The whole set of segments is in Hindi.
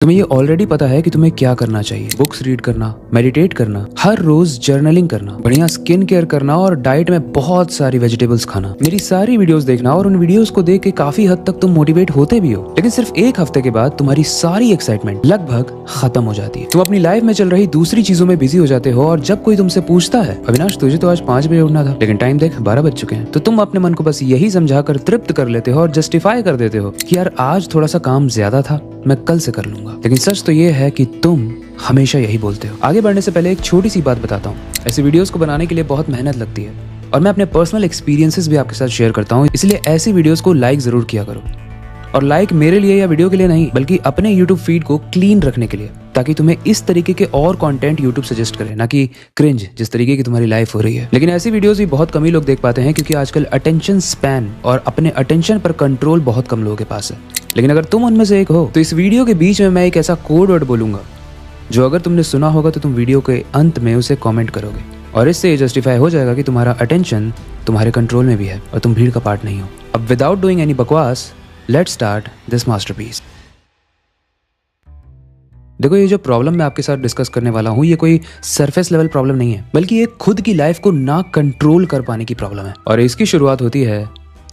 तुम्हें ये ऑलरेडी पता है कि तुम्हें क्या करना चाहिए। बुक्स रीड करना, मेडिटेट करना, हर रोज जर्नलिंग करना, बढ़िया स्किन केयर करना और डाइट में बहुत सारी वेजिटेबल्स खाना। मेरी सारी वीडियोस देखना और उन वीडियोस को देख के काफी हद तक तुम मोटिवेट होते भी हो, लेकिन सिर्फ एक हफ्ते के बाद तुम्हारी सारी एक्साइटमेंट लगभग खत्म हो जाती है। तुम अपनी लाइफ में चल रही दूसरी चीजों में बिजी हो जाते हो और जब कोई तुमसे पूछता है अविनाश तुझे तो आज 5 बजे उठना था, लेकिन टाइम देख 12 बज चुके हैं, तो तुम अपने मन को बस यही समझाकर तृप्त कर लेते हो और जस्टिफाई कर देते हो कि यार आज थोड़ा सा काम ज्यादा था, मैं कल से कर लूंगा। लेकिन सच तो ये है कि तुम हमेशा यही बोलते हो। आगे बढ़ने से पहले एक छोटी सी बात बताता हूँ। ऐसे वीडियोस को बनाने के लिए बहुत मेहनत लगती है और मैं अपने पर्सनल एक्सपीरियंसेस भी आपके साथ शेयर करता हूँ, इसलिए ऐसी वीडियोस को लाइक जरूर किया करो। और लाइक मेरे लिए या वीडियो के लिए नहीं, बल्कि अपने YouTube फीड को क्लीन रखने के लिए, ताकि तुम्हें इस तरीके के और कंटेंट YouTube सजेस्ट करे, ना कि क्रिंज जिस तरीके की तुम्हारी लाइफ हो रही है। लेकिन ऐसी वीडियोस भी बहुत कम ही लोग देख पाते हैं, क्योंकि आजकल अटेंशन स्पैन और अपने अटेंशन पर कंट्रोल बहुत कम लोगों के पास है। लेकिन अगर तुम उनमें से एक हो तो इस वीडियो के बीच में मैं एक ऐसा कोड वर्ड बोलूंगा जो अगर तुमने सुना होगा तो तुम वीडियो के अंत में उसे कमेंट करोगे, और इससे ये जस्टिफाई हो जाएगा कि तुम्हारा अटेंशन तुम्हारे कंट्रोल में भी है और तुम भीड़ का पार्ट नहीं हो। अब विदाउट डूइंग एनी बकवास, लेट्स स्टार्ट दिस मास्टरपीस। देखो, ये जो प्रॉब्लम मैं आपके साथ डिस्कस करने वाला हूँ, ये कोई सरफेस लेवल प्रॉब्लम नहीं है, बल्कि ये खुद की लाइफ को ना कंट्रोल कर पाने की प्रॉब्लम है। और इसकी शुरुआत होती है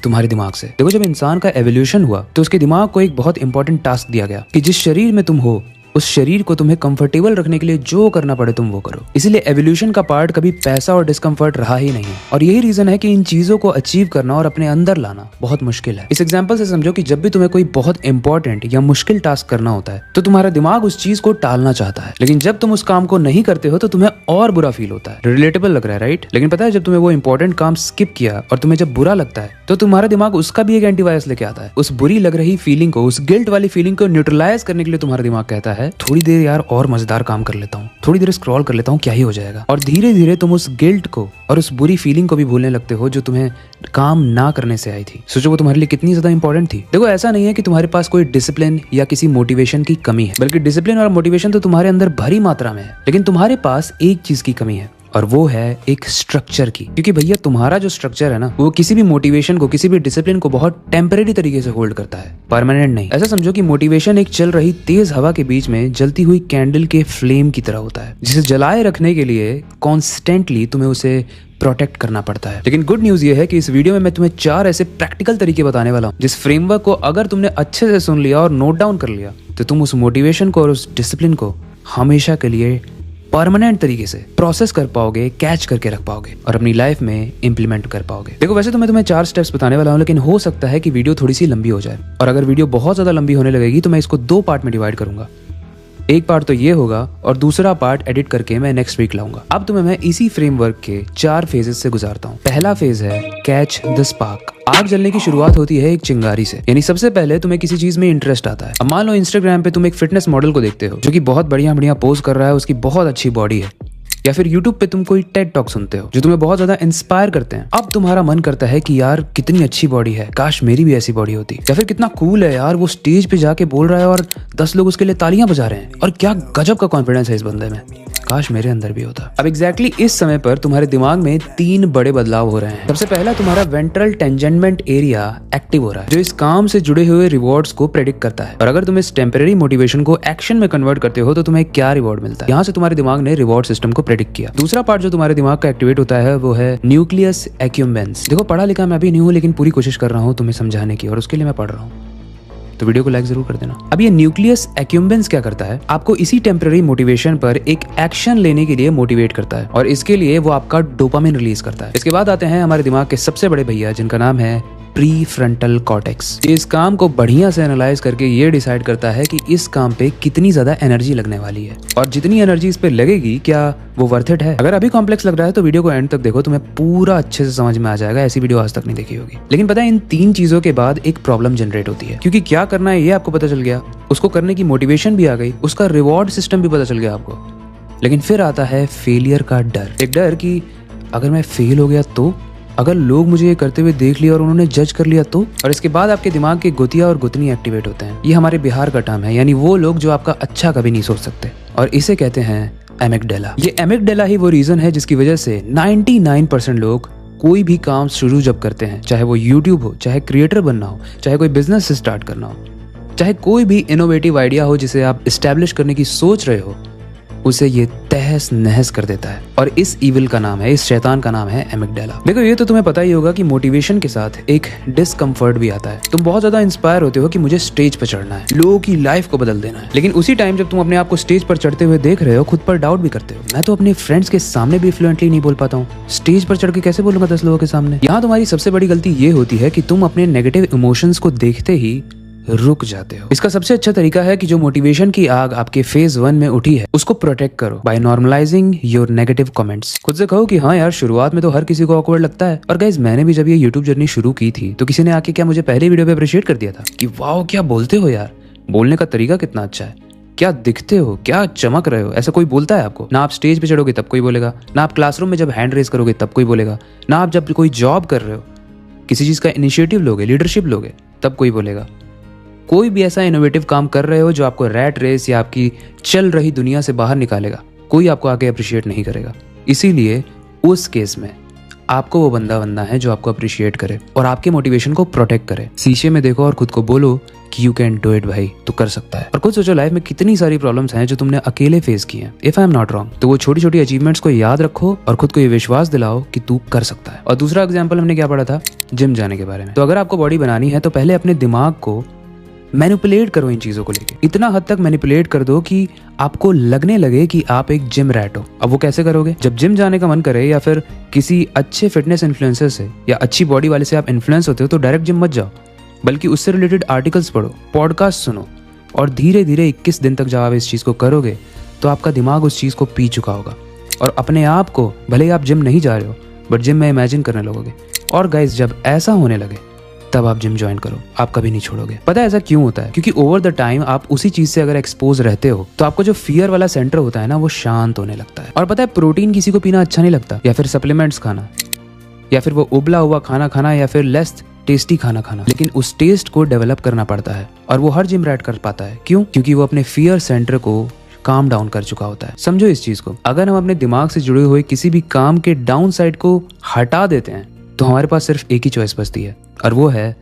तुम्हारे दिमाग से। देखो, जब इंसान का एवोल्यूशन हुआ तो उसके दिमाग को एक बहुत इंपॉर्टेंट टास्क दिया गया कि जिस शरीर में तुम हो उस शरीर को तुम्हें कंफर्टेबल रखने के लिए जो करना पड़े तुम वो करो। इसीलिए एवोल्यूशन का पार्ट कभी पैसा और डिस्कम्फर्ट रहा ही नहीं है, और यही रीजन है कि इन चीजों को अचीव करना और अपने अंदर लाना बहुत मुश्किल है। इस एग्जांपल से समझो कि जब भी तुम्हें कोई बहुत इंपॉर्टेंट या मुश्किल टास्क करना होता है तो तुम्हारा दिमाग उस चीज को टालना चाहता है, लेकिन जब तुम उस काम को नहीं करते हो तो तुम्हें और बुरा फील होता है। रिलेटेबल लग रहा है, राइट? लेकिन पता है, जब तुम्हें वो इंपॉर्टेंट काम स्किप किया और तुम्हें जब बुरा लगता है तो तुम्हारा दिमाग उसका भी एक एंटीवायरस लेके आता है। उस बुरी लग रही फीलिंग को, उस गिल्ट वाली फीलिंग को न्यूट्रलाइज करने के लिए तुम्हारा दिमाग कहता है थोड़ी देर यार और मजेदार काम कर लेता हूँ, थोड़ी देर स्क्रॉल कर लेता हूँ, क्या ही हो जाएगा। और धीरे धीरे तुम उस गिल्ट को और उस बुरी फीलिंग को भी भूलने लगते हो जो तुम्हें काम ना करने से आई थी। सोचो वो तुम्हारे लिए कितनी ज्यादा इंपॉर्टेंट थी। देखो, ऐसा नहीं है कि तुम्हारे पास कोई डिसिप्लिन या किसी मोटिवेशन की कमी है, बल्कि डिसिप्लिन और मोटिवेशन तो तुम्हारे अंदर भरी मात्रा में है, लेकिन तुम्हारे पास एक चीज की कमी है, और वो है एक स्ट्रक्चर की। क्योंकि भैया तुम्हारा जो स्ट्रक्चर है ना, वो किसी भी मोटिवेशन को, किसी भी डिसिप्लिन को बहुत टेम्परेरी तरीके से होल्ड करता है, परमानेंट नहीं। ऐसा समझो कि मोटिवेशन एक चल रही तेज हवा के बीच में जलती हुई कैंडल के फ्लेम की तरह होता है, जिसे जलाए रखने के लिए कॉन्स्टेंटली तुम्हें उसे प्रोटेक्ट करना पड़ता है। लेकिन गुड न्यूज ये है कि इस वीडियो में मैं तुम्हें 4 ऐसे प्रैक्टिकल तरीके बताने वाला हूँ, जिस फ्रेमवर्क को अगर तुमने अच्छे से सुन लिया और नोट डाउन कर लिया तो तुम उस मोटिवेशन को और उस डिसिप्लिन को हमेशा के लिए परमानेंट तरीके से प्रोसेस कर पाओगे, कैच करके रख पाओगे और अपनी लाइफ में इंप्लीमेंट कर पाओगे। देखो, वैसे तो मैं तुम्हें 4 स्टेप्स बताने वाला हूँ, लेकिन हो सकता है कि वीडियो थोड़ी सी लंबी हो जाए, और अगर वीडियो बहुत ज्यादा लंबी होने लगेगी तो मैं इसको 2 पार्ट में डिवाइड करूंगा। एक पार्ट तो ये होगा और दूसरा पार्ट एडिट करके मैं नेक्स्ट वीक लाऊंगा। अब तुम्हें मैं इसी फ्रेमवर्क के 4 फेजेस से गुजारता हूँ। पहला फेज है कैच द स्पार्क। आग जलने की शुरुआत होती है एक चिंगारी से, यानी सबसे पहले तुम्हें किसी चीज में इंटरेस्ट आता है। अब मान लो इंस्टाग्राम पे तुम एक फिटनेस मॉडल को देखते हो जो कि बहुत बढ़िया पोज कर रहा है, उसकी बहुत अच्छी बॉडी है, या फिर YouTube पे तुम कोई टेड टॉक सुनते हो जो तुम्हें बहुत ज्यादा इंस्पायर करते हैं। अब तुम्हारा मन करता है कि यार कितनी अच्छी बॉडी है, काश मेरी भी ऐसी बॉडी होती, या फिर कितना कूल है यार, वो स्टेज पे जाके बोल रहा है और 10 लोग उसके लिए तालियां बजा रहे हैं, और क्या गजब का कॉन्फिडेंस है इस बंदे में, काश मेरे अंदर भी होता। अब एग्जैक्टली इस समय पर तुम्हारे दिमाग में 3 बड़े बदलाव हो रहे हैं। सबसे पहला, तुम्हारा वेंट्रल टेंजेंटमेंट एरिया एक्टिव हो रहा है, जो इस काम से जुड़े हुए रिवॉर्ड्स को प्रेडिक्ट करता है, और अगर तुम इस टेम्परेरी मोटिवेशन को एक्शन में कन्वर्ट करते हो तो तुम्हें क्या रिवॉर्ड मिलता है। यहाँ से तुम्हारे दिमाग ने रिवॉर्ड सिस्टम को प्रेडिक्ट किया। दूसरा पार्ट जो तुम्हारे दिमाग का एक्टिवेट होता है वो है न्यूक्लियस एक्यूम्बेंस। देखो, पढ़ा लिखा मैं भी नहीं हूँ, लेकिन पूरी कोशिश कर रहा हूँ तुम्हें समझाने की, और उसके लिए मैं पढ़ रहा हूँ, तो वीडियो को लाइक जरूर कर देना। अब ये न्यूक्लियस एक्यूम्बेंस क्या करता है, आपको इसी टेम्पररी मोटिवेशन पर एक एक्शन लेने के लिए मोटिवेट करता है, और इसके लिए वो आपका डोपामिन रिलीज करता है। इसके बाद आते हैं हमारे दिमाग के सबसे बड़े भैया, जिनका नाम है प्री फ्रंटल कॉर्टेक्स। इस काम को बढ़िया से एनालाइज करके ये डिसाइड करता है कि इस काम पे कितनी ज्यादा एनर्जी लगने वाली है, और जितनी एनर्जी इस पे लगेगी क्या वो वर्थ इट है। अगर अभी कॉम्प्लेक्स लग रहा है तो वीडियो को एंड तक देखो, तुम्हें पूरा अच्छे से समझ में आ जाएगा, ऐसी वीडियो आज तक नहीं देखी होगी। लेकिन पता है, इन 3 चीजों के बाद एक प्रॉब्लम जनरेट होती है, क्योंकि क्या करना है ये आपको पता चल गया, उसको करने की मोटिवेशन भी आ गई, उसका रिवॉर्ड सिस्टम भी पता चल गया आपको, लेकिन फिर आता है फेलियर का डर। एक डर कि अगर मैं फेल हो गया तो, अगर लोग मुझे ये करते हुए देख लिया और उन्होंने जज कर लिया तो। और इसके बाद आपके दिमाग के गुतिया और गुतनी एक्टिवेट होते हैं। ये हमारे बिहार का टर्म है, यानी वो लोग जो आपका अच्छा कभी नहीं सोच सकते, और इसे कहते हैं एमिगडाला। ये एमिगडाला ही वो रीजन है जिसकी वजह से 99% लोग कोई भी काम शुरू जब करते हैं, चाहे वो YouTube हो, चाहे क्रिएटर बनना हो, चाहे कोई बिजनेस स्टार्ट करना हो, चाहे कोई भी इनोवेटिव आइडिया हो जिसे आप इस्टेब्लिश करने की सोच रहे हो, उसे ये तहस नहस कर देता है। और इस ईविल का नाम है, इस शैतान का नाम है एमिगडाला। देखो ये तो तुम्हें पता ही होगा कि मोटिवेशन के साथ एक डिस्कम्फर्ट भी आता है। तुम बहुत ज्यादा इंस्पायर होते हो कि मुझे स्टेज पर चढ़ना है, लोगों की लाइफ को बदल देना है, लेकिन उसी टाइम जब तुम अपने आप को स्टेज पर चढ़ते हुए देख रहे हो, खुद पर डाउट भी करते हो। मैं तो अपने फ्रेंड्स के सामने भी फ्लुएंटली नहीं बोल पाता हूँ, स्टेज पर चढ़ के कैसे बोलूंगा 10 लोगों के सामने। यहाँ तुम्हारी सबसे बड़ी गलती ये होती है कि तुम अपने नेगेटिव इमोशंस को देखते ही रुक जाते हो। इसका सबसे अच्छा तरीका है कि जो मोटिवेशन की आग आपके फेज 1 में उठी है उसको प्रोटेक्ट करो by normalising your negative comments. खुद से कहो कि हाँ यार, शुरुआत में तो हर किसी को ऑकवर्ड लगता है। और गाइस, मैंने भी जब ये यूट्यूब जर्नी शुरू की थी तो किसी ने आके क्या मुझे पहले वीडियो पे अप्रिशिएट कर दिया था कि वाओ क्या बोलते हो यार, बोलने का तरीका कितना अच्छा है, क्या दिखते हो, क्या चमक रहे हो। ऐसा कोई बोलता है आपको? ना आप स्टेज पे चढ़ोगे तब कोई बोलेगा, ना आप क्लासरूम में जब हैंड रेज करोगे तब कोई बोलेगा, ना आप जब कोई जॉब कर रहे हो, किसी चीज का इनिशिएटिव लोगे, लीडरशिप लोगे, तब कोई बोलेगा। कोई भी ऐसा इनोवेटिव काम कर रहे हो जो आपको रैट रेस या आपकी चल रही दुनिया से बाहर निकालेगा, कोई आपको आगे अप्रिशिएट नहीं करेगा। इसीलिए उस केस में आपको वो बंदा बनना है जो आपको अप्रिशिएट करे और आपके मोटिवेशन को प्रोटेक्ट करे। शीशे में देखो और खुद को बोलो कि यू कैन डू इट भाई, तू कर सकता है। और खुद सोचो, लाइफ में कितनी सारी प्रॉब्लम्स हैं जो तुमने अकेले फेस की हैं। If I am not wrong, तो वो छोटी छोटी अचीवमेंट्स को याद रखो और खुद को ये विश्वास दिलाओ कि तू कर सकता है। और दूसरा एग्जाम्पल हमने क्या पढ़ा था, जिम जाने के बारे में। तो अगर आपको बॉडी बनानी है तो पहले अपने दिमाग को मैनिपुलेट करो इन चीजों को लेके, इतना हद तक मैनिपुलेट कर दो कि आपको लगने लगे कि आप एक जिम रैट हो। अब वो कैसे करोगे? जब जिम जाने का मन करे या फिर किसी अच्छे फिटनेस इन्फ्लुएंसर से या अच्छी बॉडी वाले से आप इन्फ्लुएंस होते हो तो डायरेक्ट जिम मत जाओ, बल्कि उससे रिलेटेड आर्टिकल्स पढ़ो, पॉडकास्ट सुनो और धीरे धीरे 21 दिन तक जब आप इस चीज को करोगे तो आपका दिमाग उस चीज को पी चुका होगा और अपने आप को, भले ही आप जिम नहीं जा रहे हो, बट जिम में इमेजिन करने लगोगे। और गाइस, जब ऐसा होने लगे तब आप जिम ज्वाइन करो, आप कभी नहीं छोड़ोगे। पता है ऐसा क्यों होता है? क्योंकि ओवर द टाइम आप उसी चीज से अगर एक्सपोज रहते हो तो आपको जो फियर वाला सेंटर होता है ना, वो शांत होने लगता है। और पता है, प्रोटीन किसी को पीना अच्छा नहीं लगता, या फिर सप्लीमेंट्स खाना, या फिर वो उबला हुआ खाना खाना, या फिर लेस टेस्टी खाना खाना, लेकिन उस टेस्ट को डेवलप करना पड़ता है और वो हर जिम रैट कर पाता है। क्यों? क्योंकि वो अपने फियर सेंटर को काम डाउन कर चुका होता है। समझो इस चीज को, अगर हम अपने दिमाग से जुड़े हुए किसी भी काम के डाउन साइड को हटा देते हैं तो हमारे पास सिर्फ एक ही चॉइस बचती है और वो है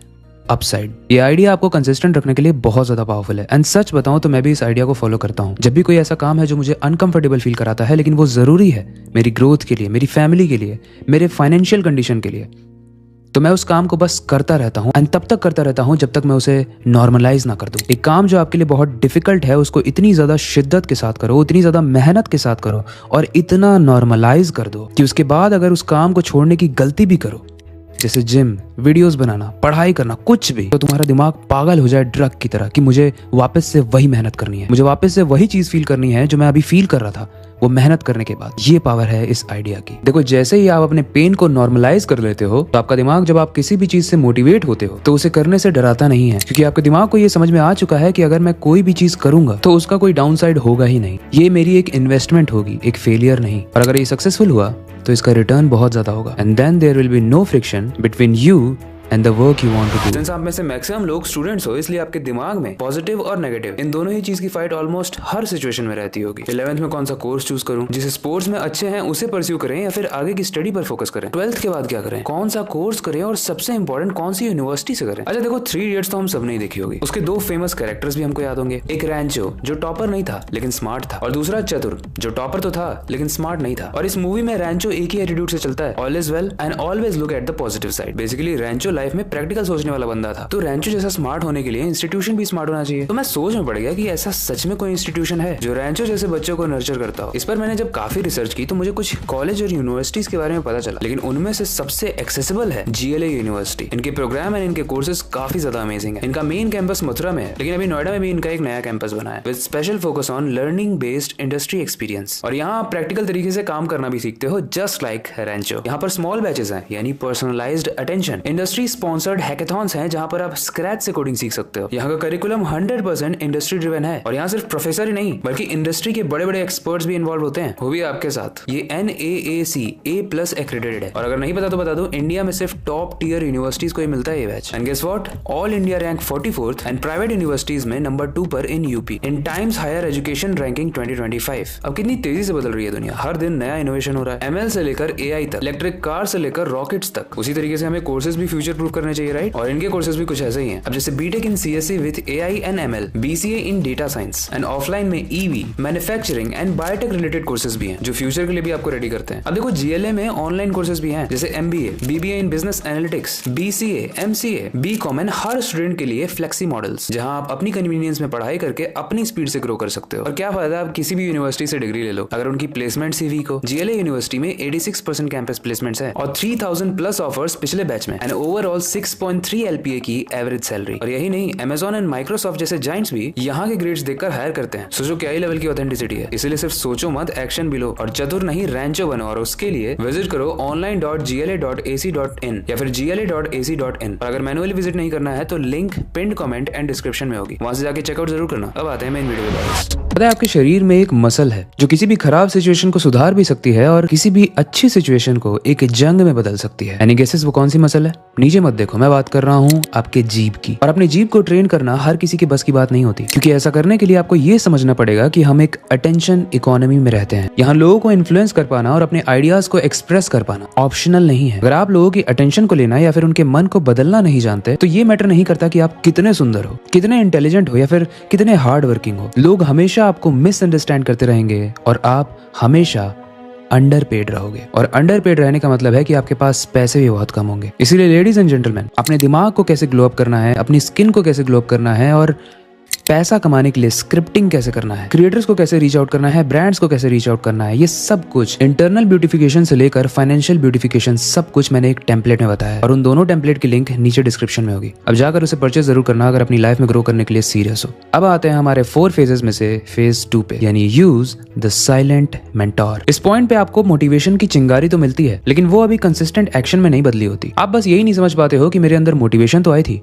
अपसाइड। ये आइडिया आपको कंसिस्टेंट रखने के लिए बहुत ज्यादा पावरफुल है। एंड सच बताऊं तो मैं भी इस आइडिया को फॉलो करता हूं। जब भी कोई ऐसा काम है जो मुझे अनकंफर्टेबल फील कराता है, लेकिन वो जरूरी है मेरी ग्रोथ के लिए, मेरी फैमिली के लिए, मेरे फाइनेंशियल कंडीशन के लिए, तो मैं उस काम को बस करता रहता हूँ एंड तब तक करता रहता हूँ जब तक मैं उसे नॉर्मलाइज ना कर दूं। एक काम जो आपके लिए बहुत डिफिकल्ट है उसको इतनी ज्यादा शिद्दत के साथ करो, इतनी ज्यादा मेहनत के साथ करो और इतना नॉर्मलाइज कर दो कि उसके बाद अगर उस काम को छोड़ने की गलती भी करो, जैसे जिम, वीडियोस बनाना, पढ़ाई करना, कुछ भी, तो तुम्हारा दिमाग पागल हो जाए ड्रग की तरह कि मुझे वापस से वही मेहनत करनी है, मुझे वापस से वही चीज फील करनी है जो मैं अभी फील कर रहा था वो मेहनत करने के बाद। ये पावर है इस आइडिया की। देखो, जैसे ही आप अपने पेन को नॉर्मलाइज कर लेते हो तो आपका दिमाग, जब आप किसी भी चीज से मोटिवेट होते हो तो उसे करने से डराता नहीं है, क्योंकि आपके दिमाग को ये समझ में आ चुका है कि अगर मैं कोई भी चीज करूंगा तो उसका कोई डाउन साइड होगा ही नहीं। ये मेरी एक इन्वेस्टमेंट होगी, एक फेलियर नहीं। और अगर ये सक्सेसफुल हुआ तो इसका रिटर्न बहुत ज्यादा होगा। And then there will be no friction between you and the work you want to do. Since आप में से मैक्सिमम लोग स्टूडेंट्स हो, इसलिए आपके दिमाग में पॉजिटिव और नेगेटिव इन दोनों ही चीज की फाइट ऑलमोस्ट हर सिचुएशन में रहती होगी। 11th में कौन सा कोर्स चूज करूं, जिसे स्पोर्ट्स में अच्छे हैं उसे परस्यू करें या फिर आगे की स्टडी पर फोकस करें। 12th के बाद क्या करें, कौन सा कोर्स करें और सबसे इंपॉर्टेंट कौन सी यूनिवर्सिटी से करें। अच्छा देखो, 3 इडियट्स तो हम सब नहीं देखी होगी। उसके 2 फेमस कैरेक्टर्स भी हमको याद होंगे। एक रैंचो जो टॉपर नहीं था लेकिन स्मार्ट था, और दूसरा चतुर जो टॉपर तो था लेकिन स्मार्ट नहीं था। और इस मूवी में रैंचो एक ही एटीट्यूड से चलता है, all is well and always look at the positive side. Basically Rancho life में प्रैक्टिकल सोचने वाला बंदा था। तो रैंचो जैसा स्मार्ट होने के लिए इंस्टीट्यूशन भी स्मार्ट होना चाहिए। तो मैं सोच में पड़ गया कि ऐसा सच में कोई इंस्टीट्यूशन है जो रैंचो जैसे बच्चों को नर्चर करता हो। इस पर मैंने जब काफी रिसर्च की तो मुझे कुछ कॉलेज और यूनिवर्सिटीज के बारे में पता चला, लेकिन उनमें से सबसे एक्सेसिबल है GLA यूनिवर्सिटी। इनके प्रोग्राम एंड इनके कोर्सेज काफी ज्यादा अमेजिंग है। इनका मेन कैंपस मथुरा में है, लेकिन अभी नोएडा में भी इनका एक नया कैंपस बना है with special focus on learning based industry experience. और यहाँ आप प्रैक्टिकल तरीके से काम करना भी सीखते हो, जस्ट लाइक रैंचो। यहाँ पर स्मॉल बैचेस हैं, यानी personalised attention. Industry sponsored hackathons हैं जहाँ पर आप स्क्रैच से कोडिंग सीख सकते हो। यहाँ का करिकुलम 100% इंडस्ट्री ड्रिवन है और यहाँ सिर्फ प्रोफेसर ही नहीं बल्कि इंडस्ट्री के बड़े बड़े एक्सपर्ट्स भी इन्वॉल्व होते हैं, वो भी आपके साथ। ये NAAC A+ एक्रेडिटेड है और अगर नहीं पता तो बता दो, इंडिया में सिर्फ टॉप टियर यूनिवर्सिटीज को ही मिलता है ये batch. And guess what, all India rank 44th and private universities में नंबर 2 पर in UP in Times Higher Education ranking 2025। अब कितनी तेजी से बदल रही है दुनिया, हर दिन नया इनोवेशन हो रहा है। ML से लेकर AI तक, इलेक्ट्रिक कार से लेकर रॉकेट्स तक। उसी तरीके से हमें कोर्सेज भी फ्यूचर फ्यूचर प्रूफ करने चाहिए, राइट? और इनके कोर्सेज भी कुछ ऐसे ही हैं। अब जैसे BTech in CSC with AI and ML, BCA in data science and offline में EV, manufacturing and biotech related courses भी हैं जो फ्यूचर के लिए भी आपको रेडी करते हैं। अब देखो जीएलए में ऑनलाइन कोर्सेज भी हैं जैसे MBA, BBA in business analytics, BCA, MCA, BCom and हर स्टूडेंट के लिए फ्लेक्सी मॉडल्स जहां आप अपनी कन्वीनियंस में पढ़ाई करके अपनी स्पीड से ग्रो कर सकते हो। और क्या फायदा, आप किसी भी यूनिवर्सिटी से डिग्री ले लो, अगर उनकी प्लेसमेंट ही वीक हो। जीएलए यूनिवर्सिटी में 86% कैंपस प्लेसमेंट्स है और 3000 प्लस ऑफर्स पिछले बैच में एंड ओवरऑल 6.3 एलपीए की एवरेज सैलरी। और यही नहीं, अमेजॉन एंड माइक्रोसॉफ्ट जैसे जायंट्स भी यहाँ के ग्रेड्स देखकर हायर करते हैं। सोचो क्या ही लेवल की ऑथेंटिसिटी है। इसलिए सिर्फ सोचो मत, एक्शन भी लो और चतुर नहीं रैंचो बनो। और उसके लिए विजिट करो online.gla.ac.in या फिर gla.ac.in। और अगर मैनुअली विजिट नहीं करना है तो link pinned comment and description में होगी, वहां से जाके चेकआउट जरूर करना। अब आते हैं मेन वीडियो पे। पता है आपके शरीर में एक मसल है जो किसी भी खराब सिचुएशन को सुधार भी सकती है और किसी भी अच्छी सिचुएशन को एक जंग में बदल सकती है। एनी गेसेस वो कौन सी मसल है? नीचे मत देखो, मैं बात कर रहा हूँ आपके जीभ की। और अपनी जीभ को ट्रेन करना हर किसी की बस की बात नहीं होती, क्योंकि ऐसा करने के लिए आपको ये समझना पड़ेगा कि हम एक अटेंशन इकोनॉमी में रहते हैं। यहाँ लोगों को इन्फ्लुएंस कर पाना और अपने आइडियाज को एक्सप्रेस कर पाना ऑप्शनल नहीं है। अगर आप लोगों की अटेंशन को लेना या फिर उनके मन को बदलना नहीं जानते तो ये मैटर नहीं करता कि आप कितने सुंदर हो, कितने इंटेलिजेंट हो या फिर कितने हार्ड वर्किंग हो। लोग हमेशा आपको मिसअंडरस्टैंड करते रहेंगे और आप हमेशा अंडरपेड रहोगे। और अंडरपेड रहने का मतलब है कि आपके पास पैसे भी बहुत कम होंगे। इसीलिए लेडीज एंड जेंटलमैन, अपने दिमाग को कैसे ग्लो अप करना है, अपनी स्किन को कैसे ग्लो अप करना है और पैसा कमाने के लिए स्क्रिप्टिंग कैसे करना है, क्रिएटर्स को कैसे रीच आउट करना है, ब्रांड्स को कैसे रीच आउट करना है, ये सब कुछ इंटरनल ब्यूटिफिकेशन से लेकर फाइनेंशियल ब्यूटिफिकेशन सब कुछ मैंने एक टेम्पलेट में बताया है और उन दोनों टेम्पलेट की लिंक नीचे डिस्क्रिप्शन में होगी। अब जाकर उसे परचेज जरूर करना अगर अपनी लाइफ में ग्रो करने के लिए सीरियस हो। अब आते हैं हमारे 4 फेजेस में से फेज 2 पे, यानी यूज द साइलेंट मेंटोर। इस पॉइंट पे आपको मोटिवेशन की चिंगारी तो मिलती है, लेकिन वो अभी कंसिस्टेंट एक्शन में नहीं बदली होती। आप बस यही नहीं समझ पाते हो कि मेरे अंदर मोटिवेशन तो आई थी,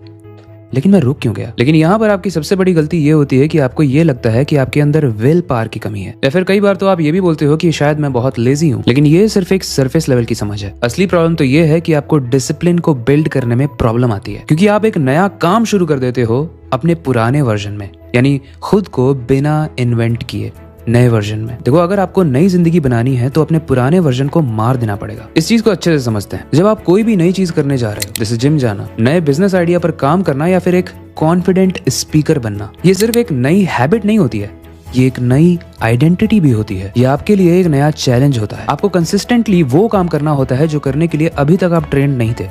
लेकिन मैं रुक क्यों गया। लेकिन यहाँ पर आपकी सबसे बड़ी गलती ये होती है कि आपको ये लगता है कि आपके अंदर विल पावर की कमी है, या फिर कई बार तो आप ये भी बोलते हो कि शायद मैं बहुत लेजी हूँ। लेकिन ये सिर्फ एक सरफेस लेवल की समझ है। असली प्रॉब्लम तो ये है कि आपको डिसिप्लिन को बिल्ड करने में प्रॉब्लम आती है, क्योंकि आप एक नया काम शुरू कर देते हो अपने पुराने वर्जन में, यानी खुद को बिना इन्वेंट किए नए वर्जन में। देखो, अगर आपको नई जिंदगी बनानी है तो अपने पुराने वर्जन को मार देना पड़ेगा। इस चीज को अच्छे से समझते हैं। जब आप कोई भी नई चीज करने जा रहे हो, जैसे जिम जाना, नए बिजनेस आइडिया पर काम करना या फिर एक कॉन्फिडेंट स्पीकर बनना, ये सिर्फ एक नई हैबिट नहीं होती है, ये एक नई आइडेंटिटी भी होती है। ये आपके लिए एक नया चैलेंज होता है। आपको कंसिस्टेंटली वो काम करना होता है जो करने के लिए अभी तक आप ट्रेंड नहीं थे,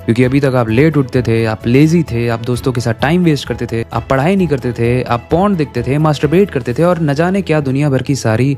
क्योंकि अभी तक आप लेट उठते थे, आप लेजी थे, आप दोस्तों के साथ टाइम वेस्ट करते थे, आप पढ़ाई नहीं करते थे, आप पॉर्न देखते थे, मास्टरबेट करते थे और न जाने क्या दुनिया भर की सारी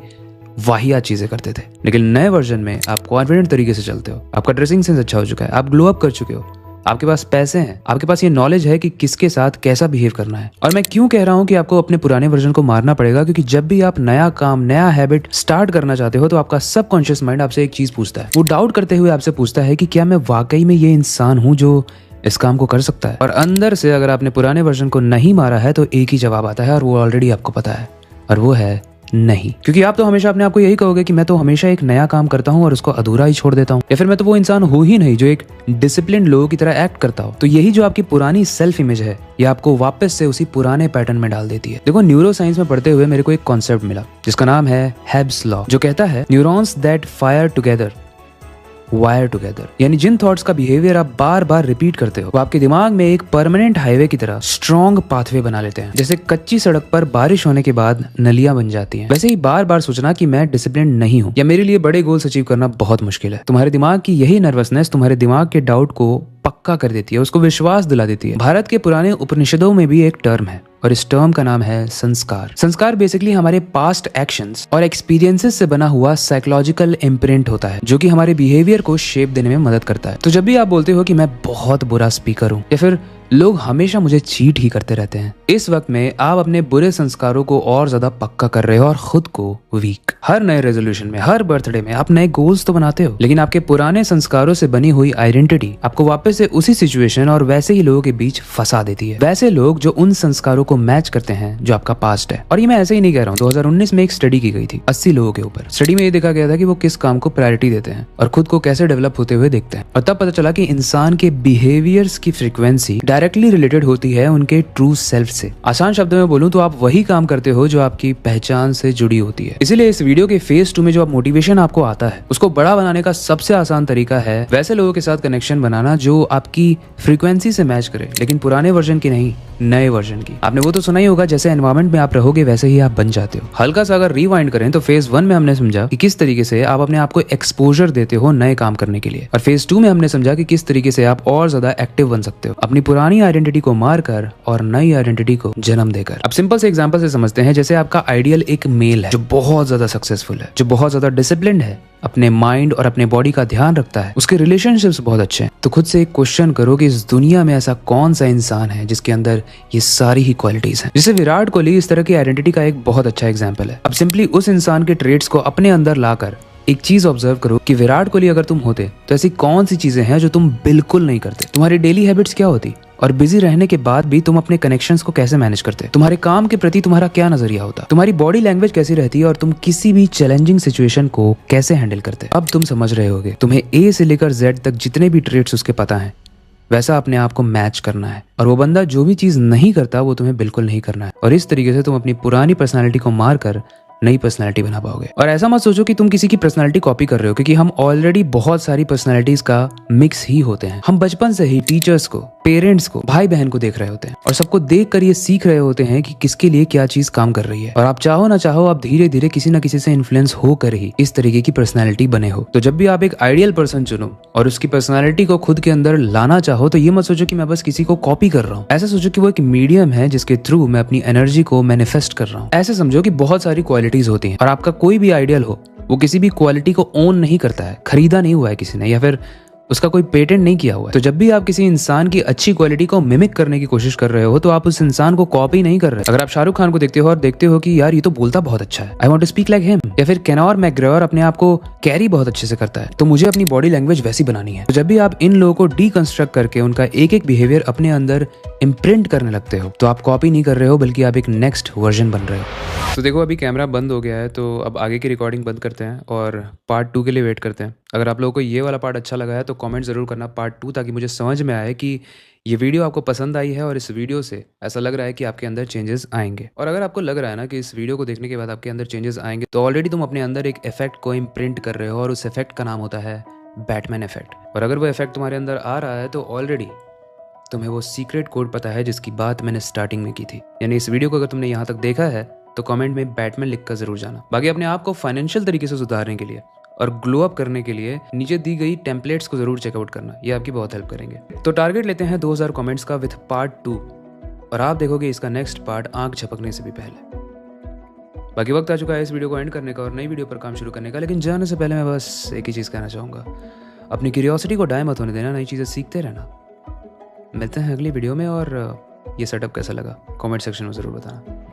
वाहियात चीजें करते थे। लेकिन नए वर्जन में आप कॉन्फिडेंट तरीके से चलते हो, आपका ड्रेसिंग सेंस अच्छा हो चुका है, आप ग्लो अप कर चुके हो, आपके पास पैसे हैं, आपके पास ये नॉलेज है कि किसके साथ कैसा बिहेव करना है। और मैं क्यों कह रहा हूँ कि आपको अपने पुराने वर्जन को मारना पड़ेगा, क्योंकि जब भी आप नया काम, नया हैबिट स्टार्ट करना चाहते हो तो आपका सबकॉन्शियस माइंड आपसे एक चीज पूछता है। वो डाउट करते हुए आपसे पूछता है कि क्या मैं वाकई में ये इंसान हूँ जो इस काम को कर सकता है। और अंदर से अगर आपने पुराने वर्जन को नहीं मारा है तो एक ही जवाब आता है, और वो ऑलरेडी आपको पता है, और वो है नहीं। क्योंकि आप तो हमेशा अपने आप को यही कहोगे कि मैं तो हमेशा एक नया काम करता हूँ और उसको अधूरा ही छोड़ देता हूँ, या फिर मैं तो वो इंसान हूँ ही नहीं जो एक डिसिप्लिन लोगों की तरह एक्ट करता हो। तो यही जो आपकी पुरानी सेल्फ इमेज है, ये आपको वापस से उसी पुराने पैटर्न में डाल देती है। देखो, न्यूरो साइंस में पढ़ते हुए मेरे को एक कॉन्सेप्ट मिला जिसका नाम है हेब्स लॉ, जो कहता है neurons that fire together wire together. यानी जिन थॉट्स का बिहेवियर आप बार बार रिपीट करते हो वो आपके दिमाग में एक परमानेंट हाईवे की तरह स्ट्रॉन्ग पाथवे बना लेते हैं। जैसे कच्ची सड़क पर बारिश होने के बाद नलियां बन जाती हैं, वैसे ही बार बार सोचना कि मैं डिसिप्लिन नहीं हूँ या मेरे लिए बड़े गोल्स अचीव करना बहुत मुश्किल है, तुम्हारे दिमाग की यही नर्वसनेस तुम्हारे दिमाग के डाउट को पक्का कर देती है, उसको विश्वास दिला देती है। भारत के पुराने उपनिषदों में भी एक टर्म है और इस टर्म का नाम है संस्कार। संस्कार बेसिकली हमारे पास्ट एक्शंस और एक्सपीरियंसेस से बना हुआ साइकोलॉजिकल इम्प्रिंट होता है जो कि हमारे बिहेवियर को शेप देने में मदद करता है। तो जब भी आप बोलते हो कि मैं बहुत बुरा स्पीकर हूँ या फिर लोग हमेशा मुझे चीट ही करते रहते हैं, इस वक्त में आप अपने बुरे संस्कारों को और ज्यादा पक्का कर रहे हो और खुद को वीक। हर नए रेजोल्यूशन में, हर बर्थडे में आप नए गोल्स तो बनाते हो, लेकिन आपके पुराने संस्कारों से बनी हुई आइडेंटिटी आपको वापस से उसी सिचुएशन और वैसे ही लोगों के बीच फंसा देती है। वैसे लोग जो उन संस्कारों को मैच करते हैं जो आपका पास्ट है। और ये मैं ऐसे ही नहीं कह रहा हूँ, 2019 में एक स्टडी की गई थी 80 लोगों के ऊपर। स्टडी में ये देखा गया था कि वो किस काम को प्रायोरिटी देते हैं और खुद को कैसे डेवलप होते हुए देखते हैं। और तब पता चला कि इंसान के बिहेवियर्स की फ्रीक्वेंसी डायरेक्टली रिलेटेड होती है उनके ट्रू सेल्फ से। आसान शब्दों में बोलूं तो आप वही काम करते हो जो आपकी पहचान से जुड़ी होती है। इसीलिए इस वीडियो के फेज 2 में जो मोटिवेशन आपको आता है उसको बड़ा बनाने का सबसे आसान तरीका है वैसे लोगों के साथ कनेक्शन बनाना जो आपकी फ्रीक्वेंसी से मैच करे, लेकिन पुराने वर्जन की नहीं, नए वर्जन की। आपने वो तो सुना ही होगा, जैसे एनवायरमेंट में आप रहोगे वैसे ही आप बन जाते हो। हल्का सा अगर रिवाइंड करें तो फेज 1 में हमने समझा कि किस तरीके से आप अपने आप को एक्सपोजर देते हो नए काम करने के लिए, और फेज 2 में हमने समझा कि किस तरीके से आप और ज्यादा एक्टिव बन सकते हो अपनी पुरानी आइडेंटिटी को मारकर और नई आइडेंटिटी को जन्म देकर। अब सिंपल से एग्जांपल से समझते हैं। जैसे आपका आइडियल एक मेल है जो बहुत ज्यादा सक्सेसफुल है, जो बहुत ज्यादा डिसिप्लिन्ड है, अपने माइंड और अपने बॉडी का ध्यान रखता है, उसके रिलेशनशिप्स बहुत अच्छे हैं। तो खुद से एक क्वेश्चन करो कि इस दुनिया में ऐसा कौन सा इंसान है जिसके अंदर ये सारी ही क्वालिटीज हैं। जैसे विराट कोहली इस तरह की आइडेंटिटी का एक बहुत अच्छा एग्जांपल है। अब सिंपली उस इंसान के ट्रेड्स को अपने अंदर लाकर एक चीज ऑब्जर्व करो कि विराट कोहली अगर तुम होते तो ऐसी कौन सी चीजें हैं जो तुम बिल्कुल नहीं करते। तुम्हारी डेली हैबिट्स क्या होती, और बिजी रहने के बाद भी तुम अपने कनेक्शंस को कैसे मैनेज करते, तुम्हारे काम के प्रति तुम्हारा क्या नजरिया होता, तुम्हारी बॉडी लैंग्वेज कैसी रहती है, और तुम किसी भी चैलेंजिंग सिचुएशन को कैसे हैंडल करते। अब तुम समझ रहे होगे तुम्हें ए से लेकर जेड तक जितने भी ट्रेड्स उसके पता है वैसा अपने आप को मैच करना है, और वो बंदा जो भी चीज नहीं करता वो तुम्हें बिल्कुल नहीं करना है। और इस तरीके से तुम अपनी पुरानी पर्सनैलिटी को मारकर नई पर्सनालिटी बना पाओगे। और ऐसा मत सोचो कि तुम किसी की पर्सनालिटी कॉपी कर रहे हो, क्योंकि हम ऑलरेडी बहुत सारी पर्सनालिटीज का मिक्स ही होते हैं। हम बचपन से ही टीचर्स को, पेरेंट्स को, भाई बहन को देख रहे होते हैं, और सबको देख कर ये सीख रहे होते हैं कि किसके लिए क्या चीज काम कर रही है। और आप चाहो ना चाहो आप धीरे धीरे किसी ना किसी से इन्फ्लुएंस होकर ही इस तरीके की पर्सनालिटी बने हो। तो जब भी आप एक आइडियल पर्सन चुनो और उसकी पर्सनालिटी को खुद के अंदर लाना चाहो तो ये मत सोचो कि मैं बस किसी को कॉपी कर रहा हूँ। ऐसा सोचो कि वो एक मीडियम है जिसके थ्रू मैं अपनी एनर्जी को मैनिफेस्ट कर रहा हूँ। ऐसे समझो कि बहुत सारी क्वालिटीज होती हैं, और आपका कोई भी आइडियल हो वो किसी भी क्वालिटी को ओन नहीं करता है, खरीदा नहीं हुआ है किसी ने, या फिर उसका कोई पेटेंट नहीं किया हुआ है। तो जब भी आप किसी इंसान की अच्छी क्वालिटी को मिमिक करने की कोशिश कर रहे हो तो आप उस इंसान को कॉपी नहीं कर रहे। अगर आप शाहरुख खान को देखते हो और देखते हो कि यार ये तो बोलता बहुत अच्छा है, I want to speak like him, या फिर केनोर मैकग्रेगर अपने आप को कैरी बहुत अच्छे से करता है, तो मुझे अपनी बॉडी लैंग्वेज वैसी बनानी है। तो जब भी आप इन लोगों को डीकंस्ट्रक्ट करके उनका एक एक बिहेवियर अपने अंदर इम्प्रिंट करने लगते हो तो आप कॉपी नहीं कर रहे हो बल्कि आप एक नेक्स्ट वर्जन बन रहे हो। तो देखो अभी कैमरा बंद हो गया है, तो अब आगे की रिकॉर्डिंग बंद करते हैं और पार्ट 2 के लिए वेट करते हैं। अगर आप लोगों को ये वाला पार्ट अच्छा लगा है तो कमेंट ज़रूर करना पार्ट 2, ताकि मुझे समझ में आए कि ये वीडियो आपको पसंद आई है और इस वीडियो से ऐसा लग रहा है कि आपके अंदर चेंजेस आएंगे। और अगर आपको लग रहा है ना कि इस वीडियो को देखने के बाद आपके अंदर चेंजेस आएंगे, तो ऑलरेडी तुम अपने अंदर एक इफेक्ट को इम्प्रिंट कर रहे हो, और उस इफेक्ट का नाम होता है बैटमैन इफेक्ट। और अगर वो इफेक्ट तुम्हारे अंदर आ रहा है तो ऑलरेडी तुम्हें वो सीक्रेट कोड पता है जिसकी बात मैंने स्टार्टिंग में की थी। यानी इस वीडियो को अगर तुमने यहाँ तक देखा है तो कमेंट में बैटमैन लिखकर जरूर जाना। बाकी अपने आप को फाइनेंशियल तरीके से सुधारने के लिए और ग्लो अप करने के लिए नीचे दी गई टेम्पलेट्स को जरूर चेकआउट करना, ये आपकी बहुत हेल्प करेंगे। तो टारगेट लेते हैं 2000 कमेंट्स का विथ पार्ट 2, और आप देखोगे इसका नेक्स्ट पार्ट आंख झपकने से भी पहले। बाकी वक्त आ चुका है इस वीडियो को एंड करने का और नई वीडियो पर काम शुरू करने का, लेकिन जाने से पहले मैं बस एक ही चीज़ कहना चाहूँगा, अपनी क्यूरियोसिटी को डाय मत होने देना, नई चीज़ें सीखते रहना। मिलते हैं अगली वीडियो में, और ये सेटअप कैसा लगा कमेंट सेक्शन में ज़रूर बताना।